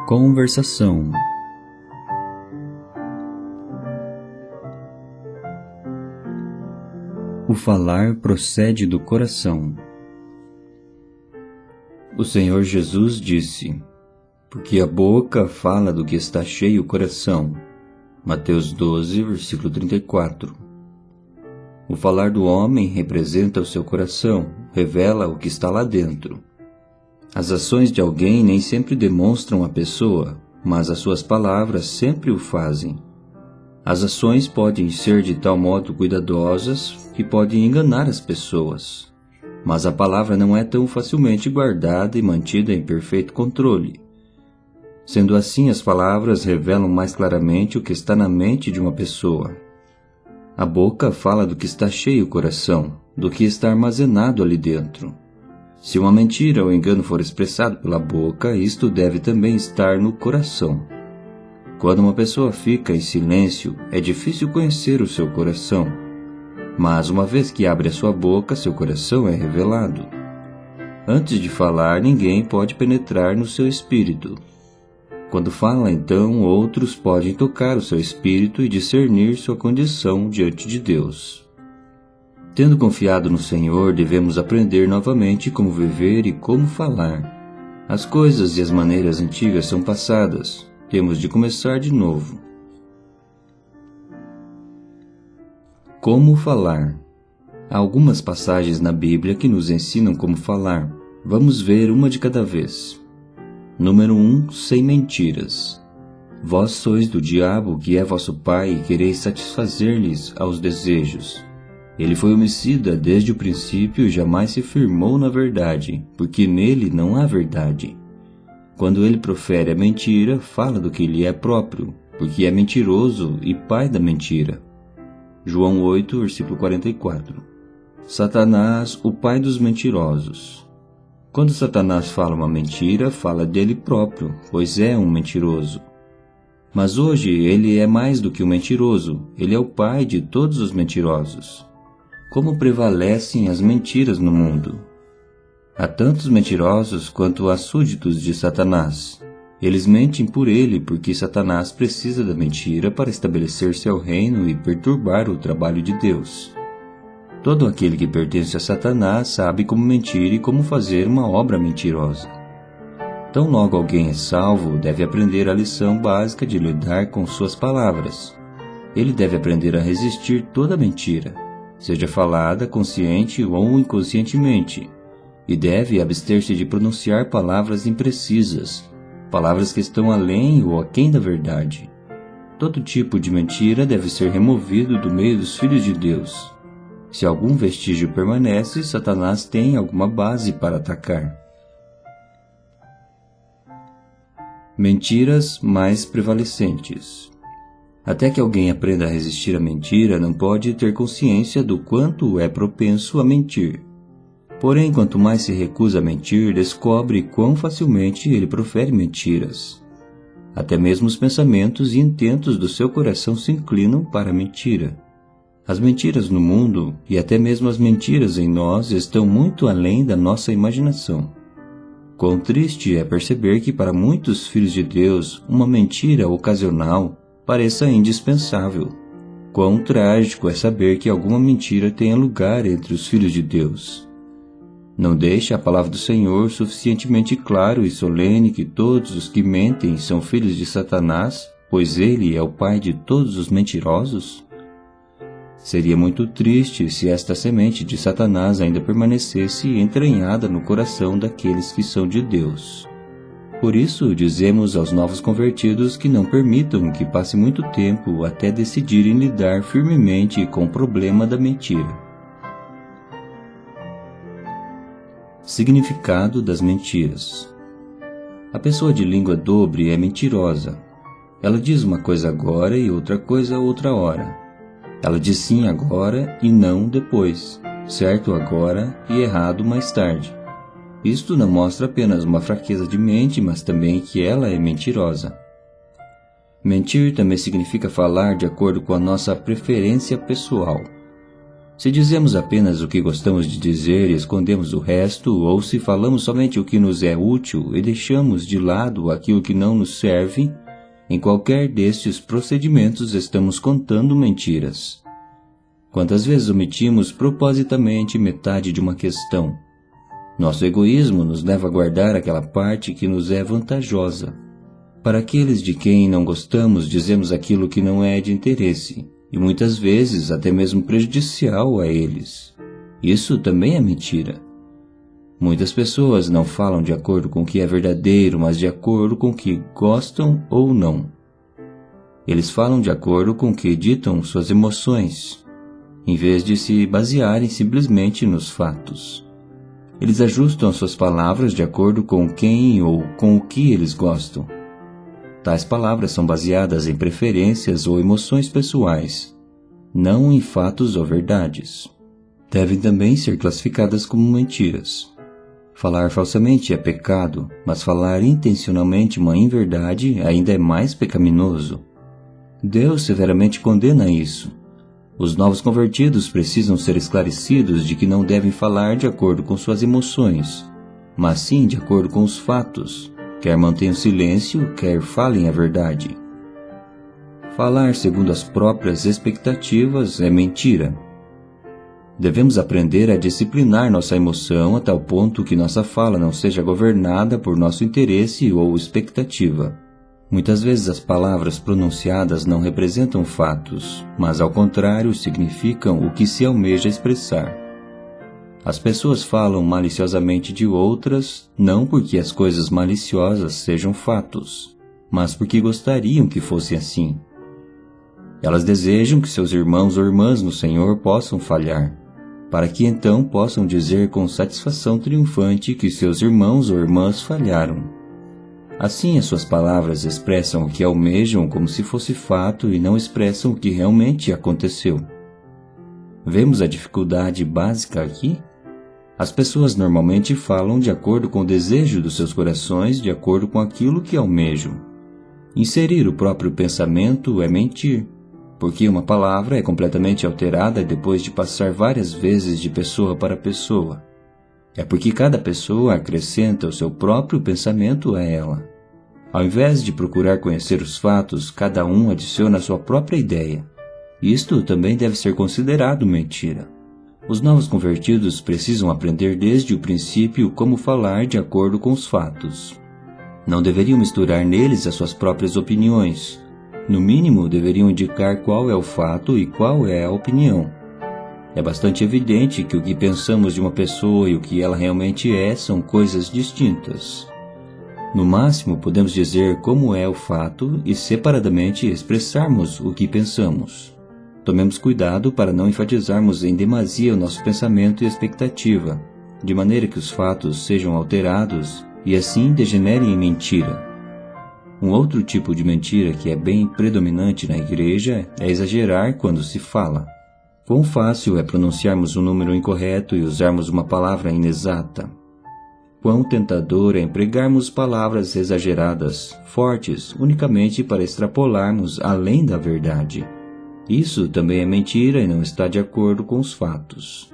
Conversação. O falar procede do coração. O Senhor Jesus disse: porque a boca fala do que está cheio o coração. Mateus 12, versículo 34. O falar do homem representa o seu coração, revela o que está lá dentro. As ações de alguém nem sempre demonstram a pessoa, mas as suas palavras sempre o fazem. As ações podem ser de tal modo cuidadosas que podem enganar as pessoas, mas a palavra não é tão facilmente guardada e mantida em perfeito controle. Sendo assim, as palavras revelam mais claramente o que está na mente de uma pessoa. A boca fala do que está cheio o coração, do que está armazenado ali dentro. Se uma mentira ou engano for expressado pela boca, isto deve também estar no coração. Quando uma pessoa fica em silêncio, é difícil conhecer o seu coração. Mas uma vez que abre a sua boca, seu coração é revelado. Antes de falar, ninguém pode penetrar no seu espírito. Quando fala, então, outros podem tocar o seu espírito e discernir sua condição diante de Deus. Tendo confiado no Senhor, devemos aprender novamente como viver e como falar. As coisas e as maneiras antigas são passadas. Temos de começar de novo. Como falar? Há algumas passagens na Bíblia que nos ensinam como falar. Vamos ver uma de cada vez. Número 1. Sem mentiras. Vós sois do diabo, que é vosso pai, e quereis satisfazer-lhes aos desejos. Ele foi homicida desde o princípio e jamais se firmou na verdade, porque nele não há verdade. Quando ele profere a mentira, fala do que lhe é próprio, porque é mentiroso e pai da mentira. João 8, versículo 44. Satanás, o pai dos mentirosos. Quando Satanás fala uma mentira, fala dele próprio, pois é um mentiroso. Mas hoje ele é mais do que um mentiroso, ele é o pai de todos os mentirosos. Como prevalecem as mentiras no mundo? Há tantos mentirosos quanto há súditos de Satanás. Eles mentem por ele porque Satanás precisa da mentira para estabelecer seu reino e perturbar o trabalho de Deus. Todo aquele que pertence a Satanás sabe como mentir e como fazer uma obra mentirosa. Tão logo alguém é salvo, deve aprender a lição básica de lidar com suas palavras. Ele deve aprender a resistir toda mentira, seja falada consciente ou inconscientemente, e deve abster-se de pronunciar palavras imprecisas, palavras que estão além ou aquém da verdade. Todo tipo de mentira deve ser removido do meio dos filhos de Deus. Se algum vestígio permanece, Satanás tem alguma base para atacar. Mentiras mais prevalecentes. Até que alguém aprenda a resistir à mentira, não pode ter consciência do quanto é propenso a mentir. Porém, quanto mais se recusa a mentir, descobre quão facilmente ele profere mentiras. Até mesmo os pensamentos e intentos do seu coração se inclinam para a mentira. As mentiras no mundo, e até mesmo as mentiras em nós, estão muito além da nossa imaginação. Quão triste é perceber que para muitos filhos de Deus, uma mentira ocasional pareça indispensável. Quão trágico é saber que alguma mentira tenha lugar entre os filhos de Deus. Não deixa a palavra do Senhor suficientemente claro e solene que todos os que mentem são filhos de Satanás, pois ele é o pai de todos os mentirosos? Seria muito triste se esta semente de Satanás ainda permanecesse entranhada no coração daqueles que são de Deus. Por isso, dizemos aos novos convertidos que não permitam que passe muito tempo até decidirem lidar firmemente com o problema da mentira. Significado das mentiras. A pessoa de língua dobre é mentirosa. Ela diz uma coisa agora e outra coisa outra hora. Ela diz sim agora e não depois, certo agora e errado mais tarde. Isto não mostra apenas uma fraqueza de mente, mas também que ela é mentirosa. Mentir também significa falar de acordo com a nossa preferência pessoal. Se dizemos apenas o que gostamos de dizer e escondemos o resto, ou se falamos somente o que nos é útil e deixamos de lado aquilo que não nos serve, em qualquer destes procedimentos estamos contando mentiras. Quantas vezes omitimos propositamente metade de uma questão? Nosso egoísmo nos leva a guardar aquela parte que nos é vantajosa. Para aqueles de quem não gostamos, dizemos aquilo que não é de interesse, e muitas vezes até mesmo prejudicial a eles. Isso também é mentira. Muitas pessoas não falam de acordo com o que é verdadeiro, mas de acordo com o que gostam ou não. Eles falam de acordo com o que ditam suas emoções, em vez de se basearem simplesmente nos fatos. Eles ajustam suas palavras de acordo com quem ou com o que eles gostam. Tais palavras são baseadas em preferências ou emoções pessoais, não em fatos ou verdades. Devem também ser classificadas como mentiras. Falar falsamente é pecado, mas falar intencionalmente uma inverdade ainda é mais pecaminoso. Deus severamente condena isso. Os novos convertidos precisam ser esclarecidos de que não devem falar de acordo com suas emoções, mas sim de acordo com os fatos. Quer mantenham silêncio, quer falem a verdade. Falar segundo as próprias expectativas é mentira. Devemos aprender a disciplinar nossa emoção a tal ponto que nossa fala não seja governada por nosso interesse ou expectativa. Muitas vezes as palavras pronunciadas não representam fatos, mas ao contrário significam o que se almeja expressar. As pessoas falam maliciosamente de outras, não porque as coisas maliciosas sejam fatos, mas porque gostariam que fosse assim. Elas desejam que seus irmãos ou irmãs no Senhor possam falhar, para que então possam dizer com satisfação triunfante que seus irmãos ou irmãs falharam. Assim, as suas palavras expressam o que almejam como se fosse fato e não expressam o que realmente aconteceu. Vemos a dificuldade básica aqui? As pessoas normalmente falam de acordo com o desejo dos seus corações, de acordo com aquilo que almejam. Inserir o próprio pensamento é mentir, porque uma palavra é completamente alterada depois de passar várias vezes de pessoa para pessoa. É porque cada pessoa acrescenta o seu próprio pensamento a ela. Ao invés de procurar conhecer os fatos, cada um adiciona a sua própria ideia. Isto também deve ser considerado mentira. Os novos convertidos precisam aprender desde o princípio como falar de acordo com os fatos. Não deveriam misturar neles as suas próprias opiniões. No mínimo, deveriam indicar qual é o fato e qual é a opinião. É bastante evidente que o que pensamos de uma pessoa e o que ela realmente é são coisas distintas. No máximo, podemos dizer como é o fato e separadamente expressarmos o que pensamos. Tomemos cuidado para não enfatizarmos em demasia o nosso pensamento e expectativa, de maneira que os fatos sejam alterados e assim degenerem em mentira. Um outro tipo de mentira que é bem predominante na igreja é exagerar quando se fala. Quão fácil é pronunciarmos um número incorreto e usarmos uma palavra inexata. Quão tentador é empregarmos palavras exageradas, fortes, unicamente para extrapolarmos além da verdade. Isso também é mentira e não está de acordo com os fatos.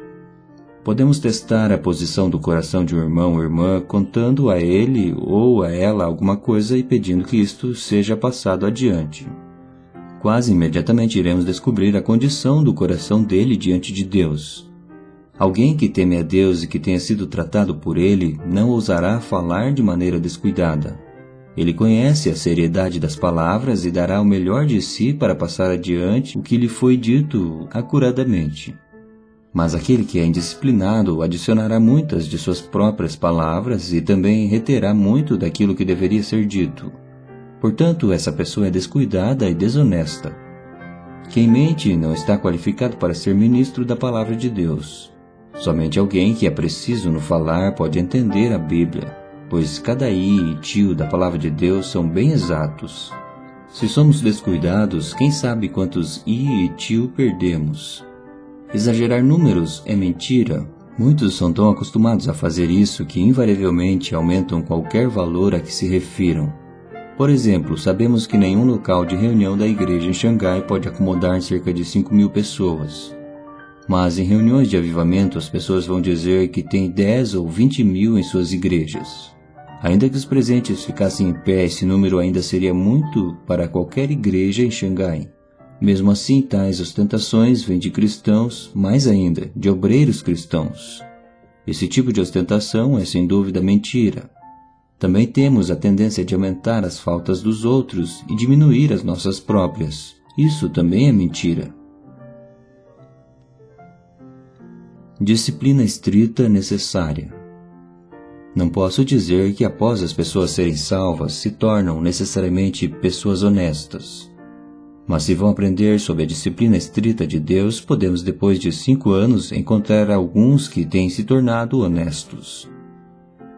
Podemos testar a posição do coração de um irmão ou irmã contando a ele ou a ela alguma coisa e pedindo que isto seja passado adiante. Quase imediatamente iremos descobrir a condição do coração dele diante de Deus. Alguém que teme a Deus e que tenha sido tratado por Ele não ousará falar de maneira descuidada. Ele conhece a seriedade das palavras e dará o melhor de si para passar adiante o que lhe foi dito acuradamente. Mas aquele que é indisciplinado adicionará muitas de suas próprias palavras e também reterá muito daquilo que deveria ser dito. Portanto, essa pessoa é descuidada e desonesta. Quem mente não está qualificado para ser ministro da palavra de Deus. Somente alguém que é preciso no falar pode entender a Bíblia, pois cada i e tio da palavra de Deus são bem exatos. Se somos descuidados, quem sabe quantos i e tio perdemos? Exagerar números é mentira. Muitos são tão acostumados a fazer isso que invariavelmente aumentam qualquer valor a que se refiram. Por exemplo, sabemos que nenhum local de reunião da igreja em Xangai pode acomodar cerca de 5.000 pessoas. Mas em reuniões de avivamento as pessoas vão dizer que tem 10 ou 20 mil em suas igrejas. Ainda que os presentes ficassem em pé, esse número ainda seria muito para qualquer igreja em Xangai. Mesmo assim, tais ostentações vêm de cristãos, mais ainda, de obreiros cristãos. Esse tipo de ostentação é sem dúvida mentira. Também temos a tendência de aumentar as faltas dos outros e diminuir as nossas próprias. Isso também é mentira. Disciplina estrita necessária. Não posso dizer que após as pessoas serem salvas se tornam necessariamente pessoas honestas. Mas se vão aprender sobre a disciplina estrita de Deus, podemos depois de 5 anos encontrar alguns que têm se tornado honestos.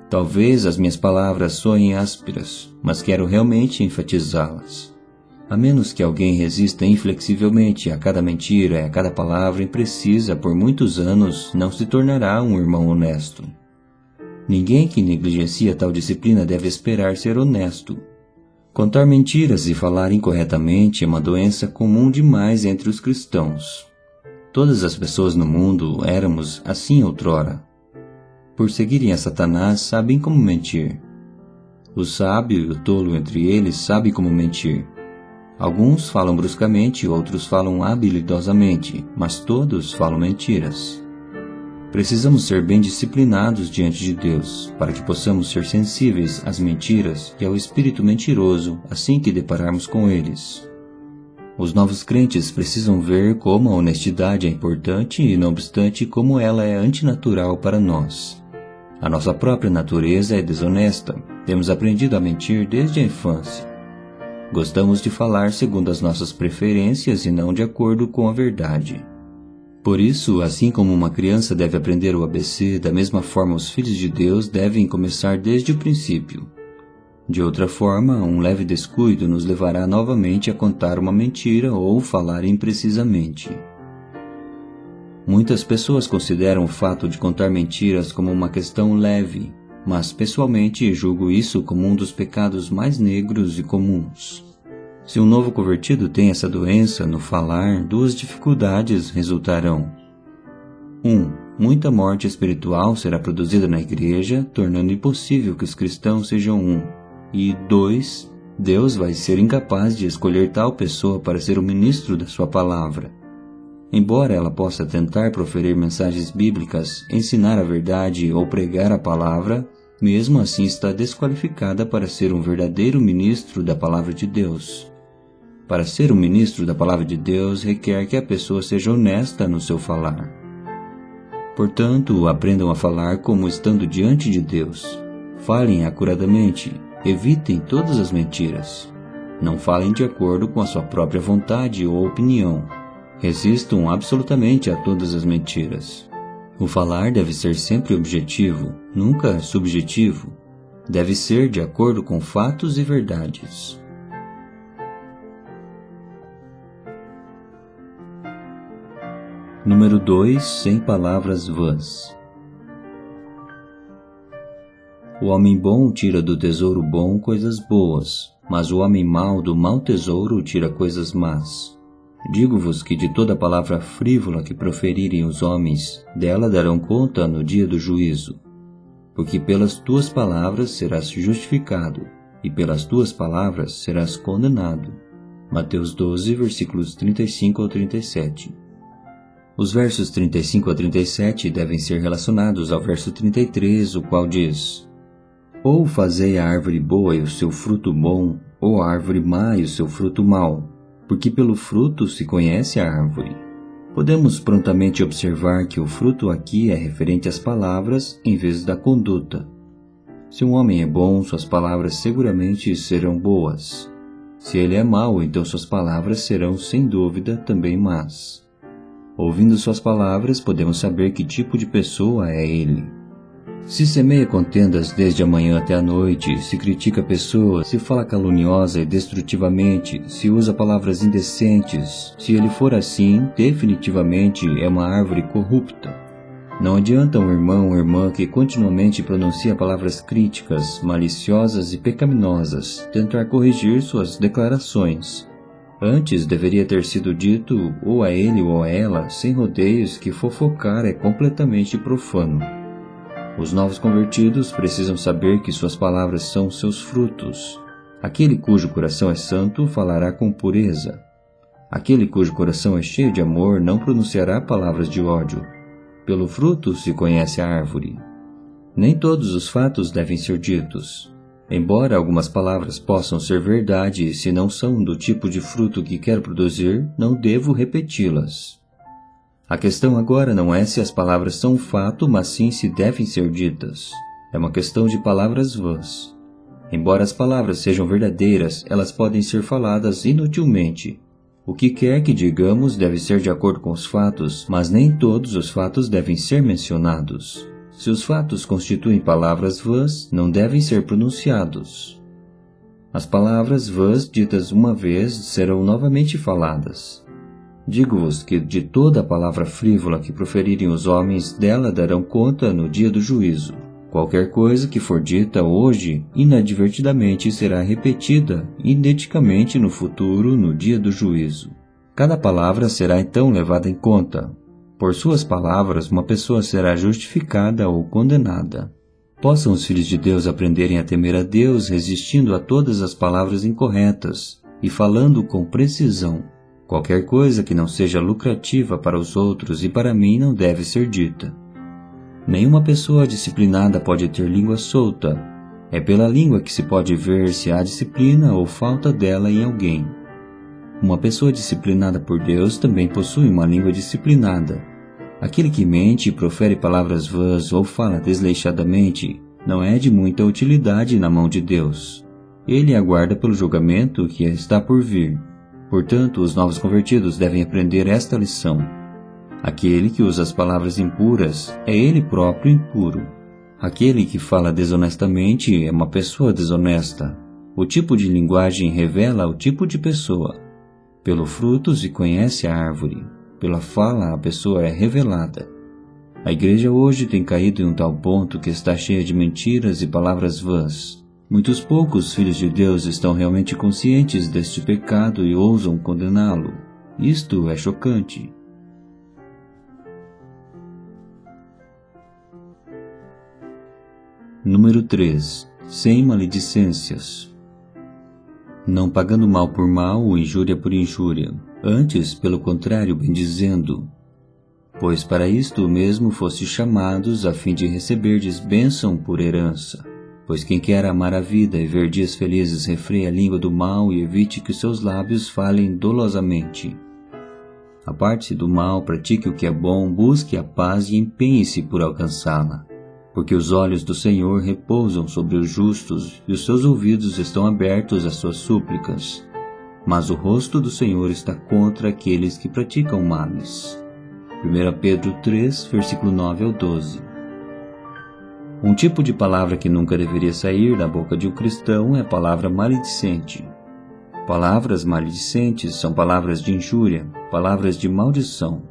Talvez as minhas palavras soem ásperas, mas quero realmente enfatizá-las. A menos que alguém resista inflexivelmente a cada mentira e a cada palavra imprecisa por muitos anos, não se tornará um irmão honesto. Ninguém que negligencia tal disciplina deve esperar ser honesto. Contar mentiras e falar incorretamente é uma doença comum demais entre os cristãos. Todas as pessoas no mundo éramos assim outrora. Por seguirem a Satanás, sabem como mentir. O sábio e o tolo entre eles sabem como mentir. Alguns falam bruscamente, outros falam habilidosamente, mas todos falam mentiras. Precisamos ser bem disciplinados diante de Deus, para que possamos ser sensíveis às mentiras e ao espírito mentiroso assim que depararmos com eles. Os novos crentes precisam ver como a honestidade é importante e, não obstante, como ela é antinatural para nós. A nossa própria natureza é desonesta. Temos aprendido a mentir desde a infância. Gostamos de falar segundo as nossas preferências e não de acordo com a verdade. Por isso, assim como uma criança deve aprender o ABC, da mesma forma os filhos de Deus devem começar desde o princípio. De outra forma, um leve descuido nos levará novamente a contar uma mentira ou falar imprecisamente. Muitas pessoas consideram o fato de contar mentiras como uma questão leve, mas pessoalmente julgo isso como um dos pecados mais negros e comuns. Se um novo convertido tem essa doença, no falar, 2 dificuldades resultarão. 1. Muita morte espiritual será produzida na igreja, tornando impossível que os cristãos sejam um. E 2. Deus vai ser incapaz de escolher tal pessoa para ser o ministro da sua palavra. Embora ela possa tentar proferir mensagens bíblicas, ensinar a verdade ou pregar a palavra, mesmo assim está desqualificada para ser um verdadeiro ministro da palavra de Deus. Para ser um ministro da palavra de Deus requer que a pessoa seja honesta no seu falar. Portanto, aprendam a falar como estando diante de Deus. Falem acuradamente, evitem todas as mentiras. Não falem de acordo com a sua própria vontade ou opinião. Resistam absolutamente a todas as mentiras. O falar deve ser sempre objetivo, nunca subjetivo. Deve ser de acordo com fatos e verdades. Número 2. Sem palavras vãs. O homem bom tira do tesouro bom coisas boas, mas o homem mau do mau tesouro tira coisas más. Digo-vos que de toda palavra frívola que proferirem os homens, dela darão conta no dia do juízo. Porque pelas tuas palavras serás justificado, e pelas tuas palavras serás condenado. Mateus 12, versículos 35 ao 37. Os versos 35 a 37 devem ser relacionados ao verso 33, o qual diz: Ou fazei a árvore boa e o seu fruto bom, ou a árvore má e o seu fruto mau, porque pelo fruto se conhece a árvore. Podemos prontamente observar que o fruto aqui é referente às palavras em vez da conduta. Se um homem é bom, suas palavras seguramente serão boas. Se ele é mau, então suas palavras serão, sem dúvida, também más. Ouvindo suas palavras, podemos saber que tipo de pessoa é ele. Se semeia contendas desde a manhã até a noite, se critica pessoas, se fala caluniosa e destrutivamente, se usa palavras indecentes, se ele for assim, definitivamente é uma árvore corrupta. Não adianta um irmão ou irmã que continuamente pronuncia palavras críticas, maliciosas e pecaminosas tentar corrigir suas declarações. Antes deveria ter sido dito ou a ele ou a ela, sem rodeios, que fofocar é completamente profano. Os novos convertidos precisam saber que suas palavras são seus frutos. Aquele cujo coração é santo falará com pureza. Aquele cujo coração é cheio de amor não pronunciará palavras de ódio. Pelo fruto se conhece a árvore. Nem todos os fatos devem ser ditos. Embora algumas palavras possam ser verdade e se não são do tipo de fruto que quero produzir, não devo repeti-las. A questão agora não é se as palavras são um fato, mas sim se devem ser ditas. É uma questão de palavras vãs. Embora as palavras sejam verdadeiras, elas podem ser faladas inutilmente. O que quer que digamos deve ser de acordo com os fatos, mas nem todos os fatos devem ser mencionados. Se os fatos constituem palavras vãs, não devem ser pronunciados. As palavras vãs ditas uma vez serão novamente faladas. Digo-vos que de toda a palavra frívola que proferirem os homens, dela darão conta no dia do juízo. Qualquer coisa que for dita hoje, inadvertidamente será repetida identicamente no futuro, no dia do juízo. Cada palavra será então levada em conta. Por suas palavras, uma pessoa será justificada ou condenada. Possam os filhos de Deus aprenderem a temer a Deus, resistindo a todas as palavras incorretas e falando com precisão. Qualquer coisa que não seja lucrativa para os outros e para mim não deve ser dita. Nenhuma pessoa disciplinada pode ter língua solta. É pela língua que se pode ver se há disciplina ou falta dela em alguém. Uma pessoa disciplinada por Deus também possui uma língua disciplinada. Aquele que mente e profere palavras vãs ou fala desleixadamente não é de muita utilidade na mão de Deus. Ele aguarda pelo julgamento que está por vir. Portanto, os novos convertidos devem aprender esta lição. Aquele que usa as palavras impuras é ele próprio impuro. Aquele que fala desonestamente é uma pessoa desonesta. O tipo de linguagem revela o tipo de pessoa. Pelo fruto se conhece a árvore. Pela fala a pessoa é revelada. A igreja hoje tem caído em um tal ponto que está cheia de mentiras e palavras vãs. Muitos poucos filhos de Deus estão realmente conscientes deste pecado e ousam condená-lo. Isto é chocante. Número 3. Sem maledicências. Não pagando mal por mal ou injúria por injúria. Antes, pelo contrário, bendizendo, pois para isto mesmo fostes chamados, a fim de receberdes bênção por herança. Pois quem quer amar a vida e ver dias felizes, refreie a língua do mal e evite que os seus lábios falem dolosamente. Aparte-se do mal, pratique o que é bom, busque a paz e empenhe-se por alcançá-la. Porque os olhos do Senhor repousam sobre os justos e os seus ouvidos estão abertos às suas súplicas. Mas o rosto do Senhor está contra aqueles que praticam males. 1 Pedro 3, versículo 9 ao 12. Um tipo de palavra que nunca deveria sair da boca de um cristão é a palavra maledicente. Palavras maledicentes são palavras de injúria, palavras de maldição.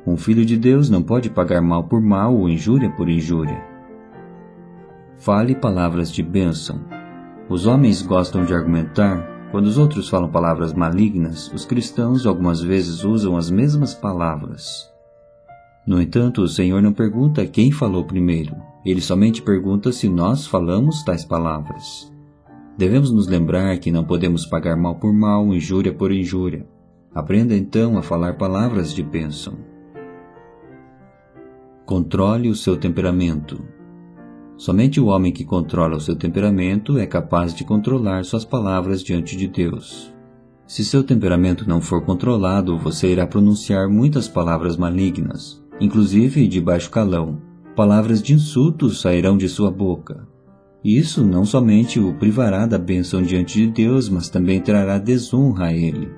Um filho de Deus não pode pagar mal por mal ou injúria por injúria. Fale palavras de bênção. Os homens gostam de argumentar. Quando os outros falam palavras malignas, os cristãos algumas vezes usam as mesmas palavras. No entanto, o Senhor não pergunta quem falou primeiro. Ele somente pergunta se nós falamos tais palavras. Devemos nos lembrar que não podemos pagar mal por mal, injúria por injúria. Aprenda então a falar palavras de bênção. Controle o seu temperamento. Somente o homem que controla o seu temperamento é capaz de controlar suas palavras diante de Deus. Se seu temperamento não for controlado, você irá pronunciar muitas palavras malignas, inclusive de baixo calão. Palavras de insulto sairão de sua boca. Isso não somente o privará da bênção diante de Deus, mas também trará desonra a Ele.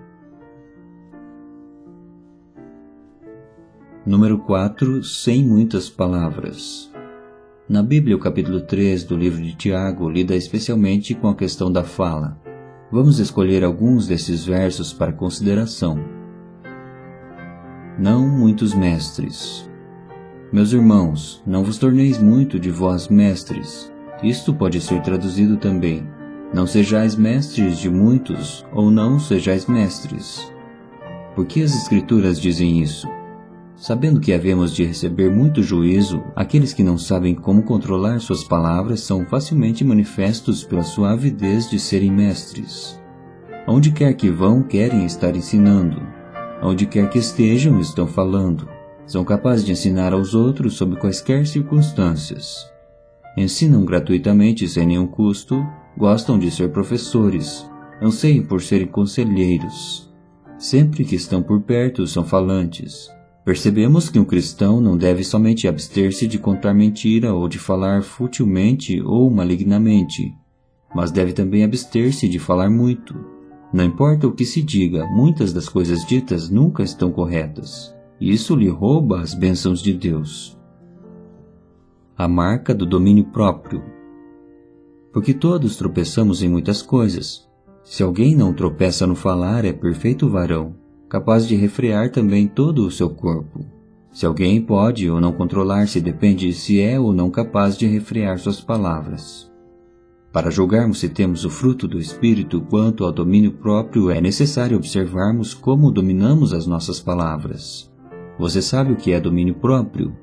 Número 4. Sem muitas palavras. Na Bíblia, o capítulo 3 do livro de Tiago lida especialmente com a questão da fala. Vamos escolher alguns desses versos para consideração. Não muitos mestres. Meus irmãos, não vos torneis muito de vós mestres. Isto pode ser traduzido também. Não sejais mestres de muitos, ou não sejais mestres. Por que as Escrituras dizem isso? Sabendo que havemos de receber muito juízo, aqueles que não sabem como controlar suas palavras são facilmente manifestos pela sua avidez de serem mestres. Onde quer que vão, querem estar ensinando. Onde quer que estejam, estão falando. São capazes de ensinar aos outros sob quaisquer circunstâncias. Ensinam gratuitamente sem nenhum custo, gostam de ser professores, anseiam por serem conselheiros. Sempre que estão por perto, são falantes. Percebemos que um cristão não deve somente abster-se de contar mentira ou de falar futilmente ou malignamente, mas deve também abster-se de falar muito. Não importa o que se diga, muitas das coisas ditas nunca estão corretas. Isso lhe rouba as bênçãos de Deus. A marca do domínio próprio. Porque todos tropeçamos em muitas coisas. Se alguém não tropeça no falar, é perfeito varão, capaz de refrear também todo o seu corpo. Se alguém pode ou não controlar-se, depende se é ou não capaz de refrear suas palavras. Para julgarmos se temos o fruto do Espírito quanto ao domínio próprio, é necessário observarmos como dominamos as nossas palavras. Você sabe o que é domínio próprio?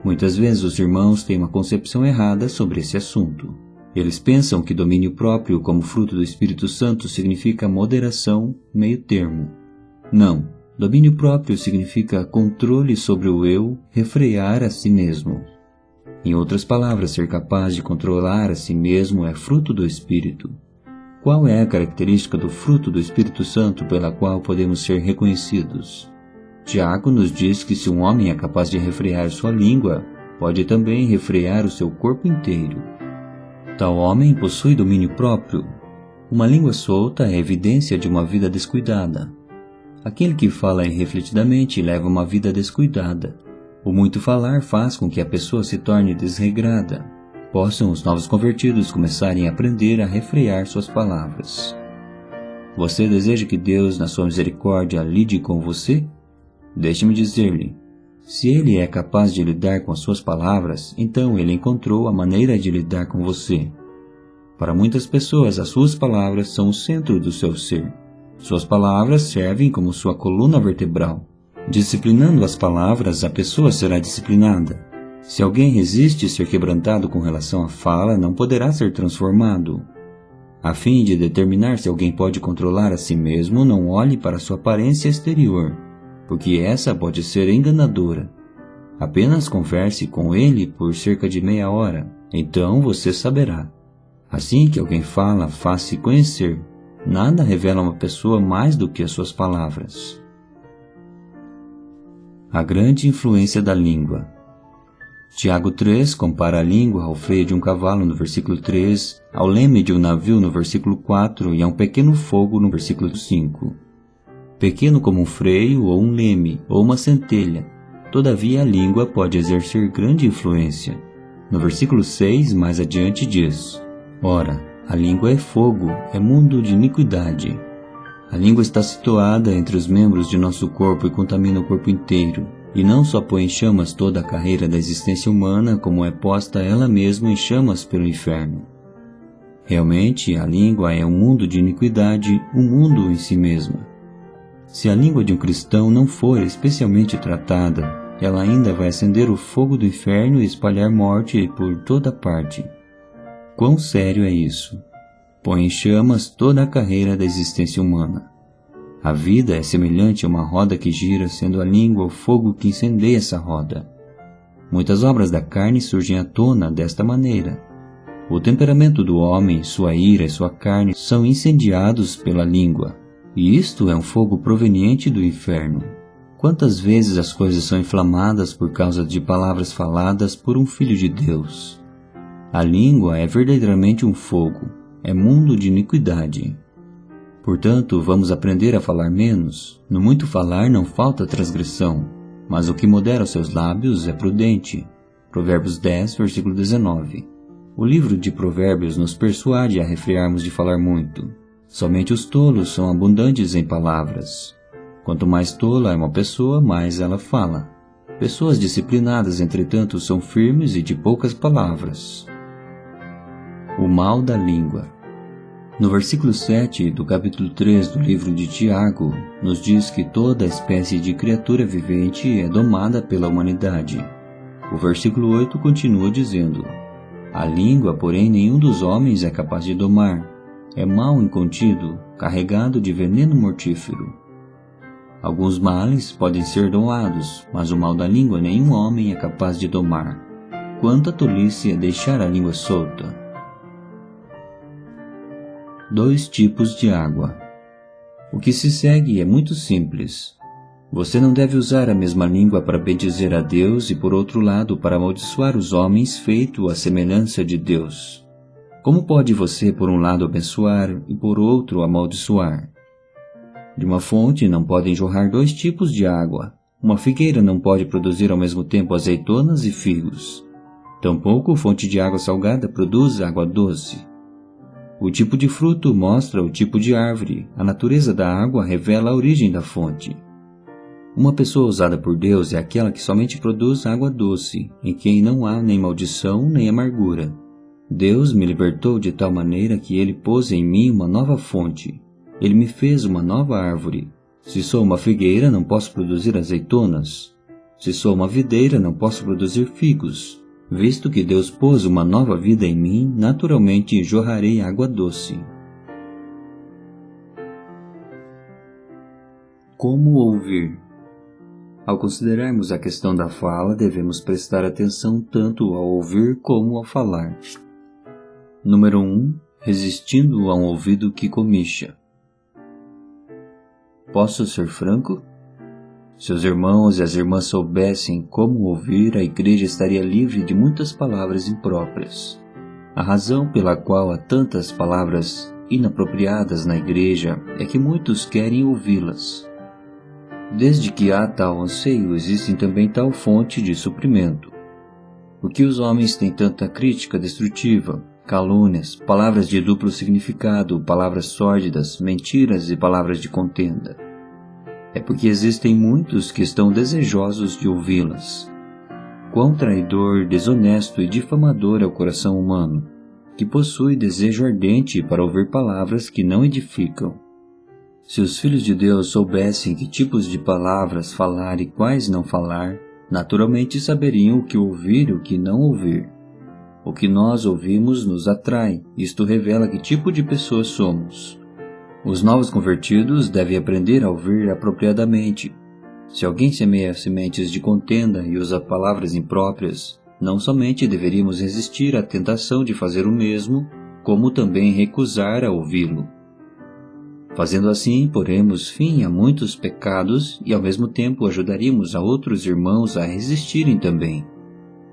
Muitas vezes os irmãos têm uma concepção errada sobre esse assunto. Eles pensam que domínio próprio como fruto do Espírito Santo significa moderação, meio termo. Não, domínio próprio significa controle sobre o eu, refrear a si mesmo. Em outras palavras, ser capaz de controlar a si mesmo é fruto do Espírito. Qual é a característica do fruto do Espírito Santo pela qual podemos ser reconhecidos? Tiago nos diz que se um homem é capaz de refrear sua língua, pode também refrear o seu corpo inteiro. Tal homem possui domínio próprio. Uma língua solta é evidência de uma vida descuidada. Aquele que fala irrefletidamente leva uma vida descuidada. O muito falar faz com que a pessoa se torne desregrada. Possam os novos convertidos começarem a aprender a refrear suas palavras. Você deseja que Deus, na sua misericórdia, lide com você? Deixe-me dizer-lhe, se Ele é capaz de lidar com as suas palavras, então Ele encontrou a maneira de lidar com você. Para muitas pessoas, as suas palavras são o centro do seu ser. Suas palavras servem como sua coluna vertebral. Disciplinando as palavras, a pessoa será disciplinada. Se alguém resiste ser quebrantado com relação à fala, não poderá ser transformado. A fim de determinar se alguém pode controlar a si mesmo, não olhe para sua aparência exterior, porque essa pode ser enganadora. Apenas converse com ele por cerca de meia hora, então você saberá. Assim que alguém fala, faz-se conhecer. Nada revela uma pessoa mais do que as suas palavras. A grande influência da língua. Tiago 3 compara a língua ao freio de um cavalo no versículo 3, ao leme de um navio no versículo 4 e a um pequeno fogo no versículo 5. Pequeno como um freio ou um leme ou uma centelha, todavia a língua pode exercer grande influência. No versículo 6, mais adiante diz: Ora, a língua é fogo, é mundo de iniquidade. A língua está situada entre os membros de nosso corpo e contamina o corpo inteiro, e não só põe em chamas toda a carreira da existência humana, como é posta ela mesma em chamas pelo inferno. Realmente, a língua é um mundo de iniquidade, um mundo em si mesma. Se a língua de um cristão não for especialmente tratada, ela ainda vai acender o fogo do inferno e espalhar morte por toda parte. Quão sério é isso? Põe em chamas toda a carreira da existência humana. A vida é semelhante a uma roda que gira, sendo a língua o fogo que incendeia essa roda. Muitas obras da carne surgem à tona desta maneira. O temperamento do homem, sua ira e sua carne são incendiados pela língua, e isto é um fogo proveniente do inferno. Quantas vezes as coisas são inflamadas por causa de palavras faladas por um filho de Deus? A língua é verdadeiramente um fogo, é mundo de iniquidade. Portanto, vamos aprender a falar menos. No muito falar não falta transgressão, mas o que modera os seus lábios é prudente. Provérbios 10, versículo 19. O livro de Provérbios nos persuade a refrearmos de falar muito. Somente os tolos são abundantes em palavras. Quanto mais tola é uma pessoa, mais ela fala. Pessoas disciplinadas, entretanto, são firmes e de poucas palavras. O mal da língua. No versículo 7 do capítulo 3 do livro de Tiago, nos diz que toda espécie de criatura vivente é domada pela humanidade. O versículo 8 continua dizendo: a língua, porém, nenhum dos homens é capaz de domar. É mal incontido, carregado de veneno mortífero. Alguns males podem ser domados, mas o mal da língua nenhum homem é capaz de domar. Quanta tolice é deixar a língua solta. 2 tipos de água. O que se segue é muito simples. Você não deve usar a mesma língua para bendizer a Deus e, por outro lado, para amaldiçoar os homens feito à semelhança de Deus. Como pode você, por um lado, abençoar e, por outro, amaldiçoar? De uma fonte não podem jorrar 2 tipos de água. Uma figueira não pode produzir ao mesmo tempo azeitonas e figos. Tampouco fonte de água salgada produz água doce. O tipo de fruto mostra o tipo de árvore, a natureza da água revela a origem da fonte. Uma pessoa usada por Deus é aquela que somente produz água doce, em quem não há nem maldição nem amargura. Deus me libertou de tal maneira que Ele pôs em mim uma nova fonte. Ele me fez uma nova árvore. Se sou uma figueira, não posso produzir azeitonas. Se sou uma videira, não posso produzir figos. Visto que Deus pôs uma nova vida em mim, naturalmente jorrarei água doce. Como ouvir? Ao considerarmos a questão da fala, devemos prestar atenção tanto ao ouvir como ao falar. Número 1. Resistindo a um ouvido que comicha. Posso ser franco? Se os irmãos e as irmãs soubessem como ouvir, a igreja estaria livre de muitas palavras impróprias. A razão pela qual há tantas palavras inapropriadas na igreja é que muitos querem ouvi-las. Desde que há tal anseio, existe também tal fonte de suprimento. Por que os homens têm tanta crítica destrutiva, calúnias, palavras de duplo significado, palavras sórdidas, mentiras e palavras de contenda? É porque existem muitos que estão desejosos de ouvi-las. Quão traidor, desonesto e difamador é o coração humano, que possui desejo ardente para ouvir palavras que não edificam. Se os filhos de Deus soubessem que tipos de palavras falar e quais não falar, naturalmente saberiam o que ouvir e o que não ouvir. O que nós ouvimos nos atrai, isto revela que tipo de pessoa somos. Os novos convertidos devem aprender a ouvir apropriadamente. Se alguém semeia sementes de contenda e usa palavras impróprias, não somente deveríamos resistir à tentação de fazer o mesmo, como também recusar a ouvi-lo. Fazendo assim, poremos fim a muitos pecados e ao mesmo tempo ajudaríamos a outros irmãos a resistirem também.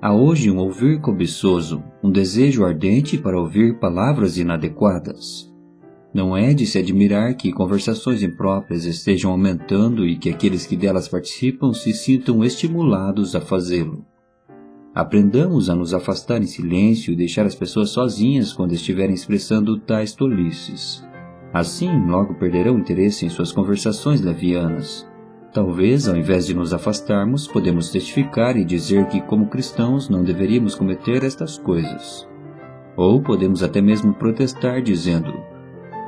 Há hoje um ouvir cobiçoso, um desejo ardente para ouvir palavras inadequadas. Não é de se admirar que conversações impróprias estejam aumentando e que aqueles que delas participam se sintam estimulados a fazê-lo. Aprendamos a nos afastar em silêncio e deixar as pessoas sozinhas quando estiverem expressando tais tolices. Assim, logo perderão interesse em suas conversações levianas. Talvez, ao invés de nos afastarmos, podemos testificar e dizer que, como cristãos, não deveríamos cometer estas coisas. Ou podemos até mesmo protestar dizendo: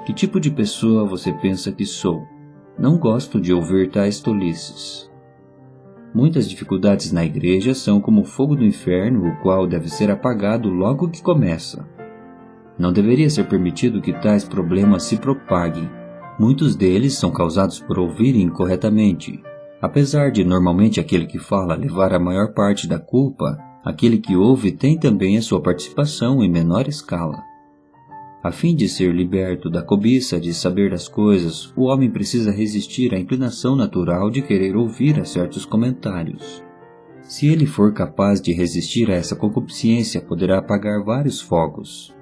que tipo de pessoa você pensa que sou? Não gosto de ouvir tais tolices. Muitas dificuldades na igreja são como o fogo do inferno, o qual deve ser apagado logo que começa. Não deveria ser permitido que tais problemas se propaguem. Muitos deles são causados por ouvirem incorretamente. Apesar de normalmente aquele que fala levar a maior parte da culpa, aquele que ouve tem também a sua participação em menor escala. A fim de ser liberto da cobiça de saber das coisas, o homem precisa resistir à inclinação natural de querer ouvir a certos comentários. Se ele for capaz de resistir a essa concupiscência, poderá apagar vários fogos.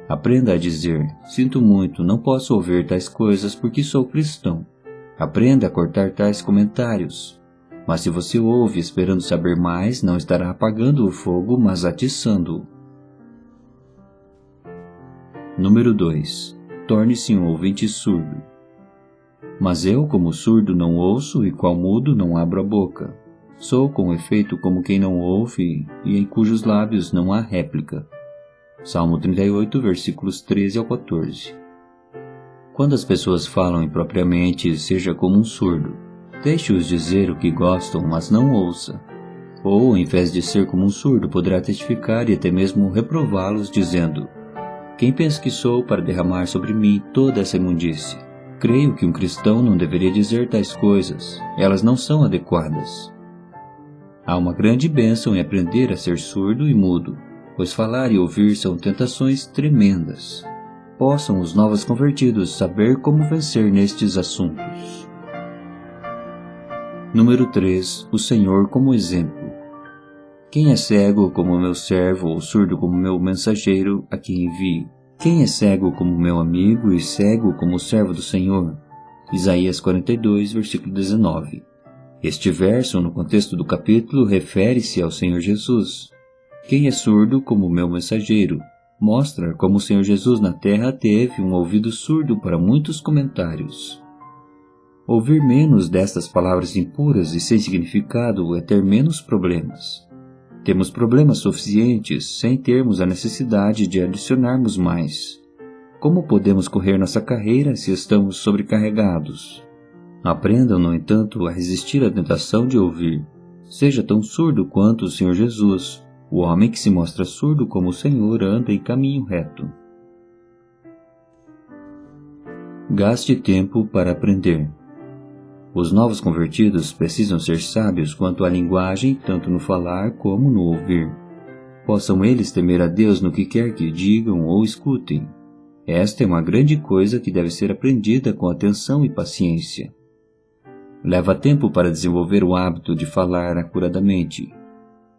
Aprenda a dizer: sinto muito, não posso ouvir tais coisas porque sou cristão. Aprenda a cortar tais comentários. Mas se você ouve esperando saber mais, não estará apagando o fogo, mas atiçando-o. Número 2. Torne-se um ouvinte surdo. Mas eu, como surdo, não ouço, e qual mudo, não abro a boca. Sou, com efeito, como quem não ouve, e em cujos lábios não há réplica. Salmo 38, versículos 13 ao 14. Quando as pessoas falam impropriamente, seja como um surdo. Deixe-os dizer o que gostam, mas não ouça. Ou, em vez de ser como um surdo, poderá testificar e até mesmo reprová-los, dizendo: quem pensa que sou para derramar sobre mim toda essa imundície? Creio que um cristão não deveria dizer tais coisas, elas não são adequadas. Há uma grande bênção em aprender a ser surdo e mudo, pois falar e ouvir são tentações tremendas. Possam os novos convertidos saber como vencer nestes assuntos. Número 3. O Senhor como exemplo. Quem é cego como meu servo ou surdo como meu mensageiro a quem envio? Quem é cego como meu amigo e cego como o servo do Senhor? Isaías 42, versículo 19. Este verso, no contexto do capítulo, refere-se ao Senhor Jesus. Quem é surdo como meu mensageiro? Mostra como o Senhor Jesus na terra teve um ouvido surdo para muitos comentários. Ouvir menos destas palavras impuras e sem significado é ter menos problemas. Temos problemas suficientes sem termos a necessidade de adicionarmos mais. Como podemos correr nossa carreira se estamos sobrecarregados? Aprendam, no entanto, a resistir à tentação de ouvir. Seja tão surdo quanto o Senhor Jesus. O homem que se mostra surdo como o Senhor anda em caminho reto. Gaste tempo para aprender. Os novos convertidos precisam ser sábios quanto à linguagem, tanto no falar como no ouvir. Possam eles temer a Deus no que quer que digam ou escutem. Esta é uma grande coisa que deve ser aprendida com atenção e paciência. Leva tempo para desenvolver o hábito de falar acuradamente.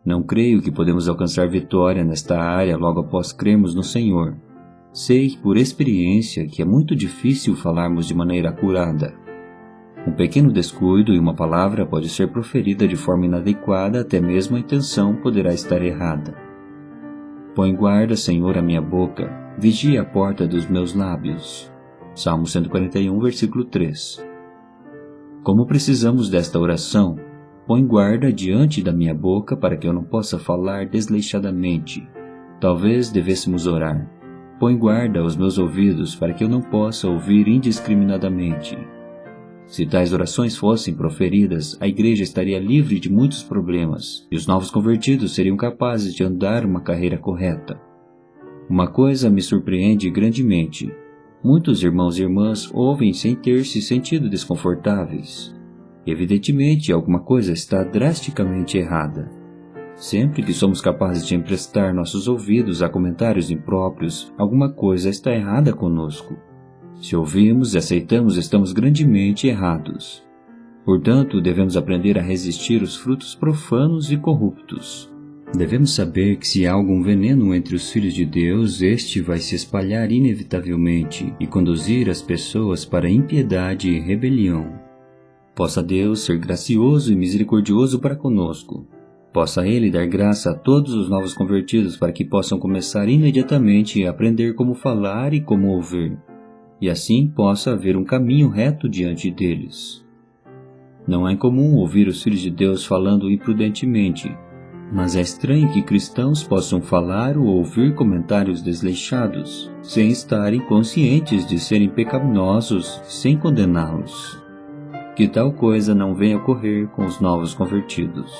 Não creio que podemos alcançar vitória nesta área logo após crermos no Senhor. Sei por experiência que é muito difícil falarmos de maneira acurada. Um pequeno descuido e uma palavra pode ser proferida de forma inadequada, até mesmo a intenção poderá estar errada. Põe guarda, Senhor, a minha boca, vigia a porta dos meus lábios. Salmo 141, versículo 3. Como precisamos desta oração? Põe guarda diante da minha boca para que eu não possa falar desleixadamente. Talvez devêssemos orar. Põe guarda aos meus ouvidos para que eu não possa ouvir indiscriminadamente. Se tais orações fossem proferidas, a igreja estaria livre de muitos problemas e os novos convertidos seriam capazes de andar uma carreira correta. Uma coisa me surpreende grandemente. Muitos irmãos e irmãs ouvem sem ter se sentido desconfortáveis. Evidentemente, alguma coisa está drasticamente errada. Sempre que somos capazes de emprestar nossos ouvidos a comentários impróprios, alguma coisa está errada conosco. Se ouvimos e aceitamos, estamos grandemente errados. Portanto, devemos aprender a resistir aos frutos profanos e corruptos. Devemos saber que se há algum veneno entre os filhos de Deus, este vai se espalhar inevitavelmente e conduzir as pessoas para a impiedade e rebelião. Possa Deus ser gracioso e misericordioso para conosco. Possa Ele dar graça a todos os novos convertidos para que possam começar imediatamente a aprender como falar e como ouvir, e assim possa haver um caminho reto diante deles. Não é incomum ouvir os filhos de Deus falando imprudentemente, mas é estranho que cristãos possam falar ou ouvir comentários desleixados, sem estarem conscientes de serem pecaminosos, sem condená-los. Que tal coisa não venha ocorrer com os novos convertidos.